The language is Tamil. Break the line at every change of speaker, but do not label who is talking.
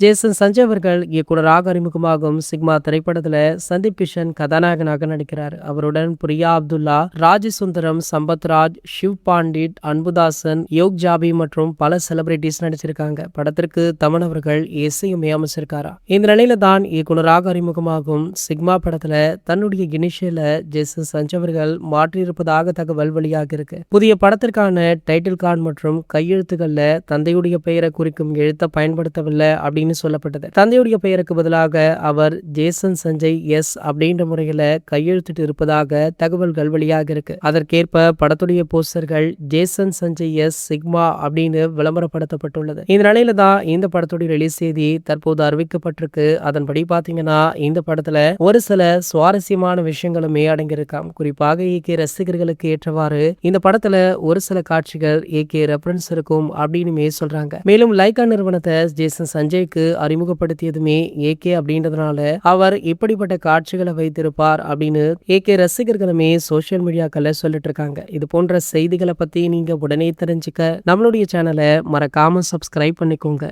ஜேசன் சஞ்சய் அவர்கள் இயக்குனராக அறிமுகமாகும் சிக்மா திரைப்படத்துல சந்தீப் கிஷன் கதாநாயகனாக நடிக்கிறார். அவருடன் பிரியா அப்துல்லா, ராஜசுந்தரம், சம்பத்ராஜ், ஷிவ் பாண்டிட், அன்புதாசன், யோக் ஜாபி மற்றும் பல செலிபிரிட்டிஸ் நடிச்சிருக்காங்க. படத்திற்கு தமன் அவர்கள் இசையுமே அமைச்சிருக்காரா. இந்த நிலையில தான் இயக்குனராக அறிமுகமாகும் சிக்மா படத்துல தன்னுடைய இனிஷியல ஜேசன் சஞ்சய் அவர்கள் மாற்றியிருப்பதாக தகவல் வெளியாக இருக்கு. புதிய படத்திற்கான டைட்டில் கார்டு மற்றும் கையெழுத்துக்கள்ல தந்தையுடைய பெயரை குறிக்கும் எழுத்தை பயன்படுத்தவில்லை அப்படின்னு சொல்லப்பட்டது. தந்தையுடைய பெயருக்கு பதிலாக அவர் ஜேசன் சஞ்சய் எஸ் அப்படின்ற முறையில கையெழுத்திட்டு இருப்பதாக தகவல்கள் வெளியாக இருக்கு. அதற்கேற்ப படத்துடைய போஸ்டர்கள் ஜேசன் சஞ்சய் எஸ் சிக்மா அப்படின்னு விளம்பரப்படுத்தப்பட்டுள்ளது. இந்த நிலையில தான் இந்த படத்துடைய ரிலீஸ் தேதி தற்போது அறிவிக்கப்பட்டிருக்கு. அதன்படி பாத்தீங்கன்னா இந்த படத்துல ஒரு சில சுவாரஸ்யமான விஷயங்களுமே அடங்கியிருக்காம். குறிப்பாக ஏகே ரசிகர்களுக்கு ஏற்றவாறு இந்த படத்துல ஒரு சில காட்சிகள் ஏகே ரெஃபரன்ஸ் இருக்கும் அப்படின்னு சொல்றாங்க. மேலும் லைகா நிறுவனத்தை ஜேசன் சஞ்சய்க்கு அறிமுகப்படுத்தியதுமே ஏகே அப்படின்றதுனால அவர் இப்படிப்பட்ட காட்சிகளை வைத்திருப்பார் அப்படின்னு ஏகே ரசிகர்களுமே சோசியல் மீடியாக்கள்ல சொல்லிட்டு இருக்காங்க. இது போன்ற செய்திகளை பத்தி நீங்க உடனே தெரிஞ்சுக்க நம்மளுடைய சேனலை மறக்காம சப்ஸ்கிரைப் பண்ணிக்கோங்க.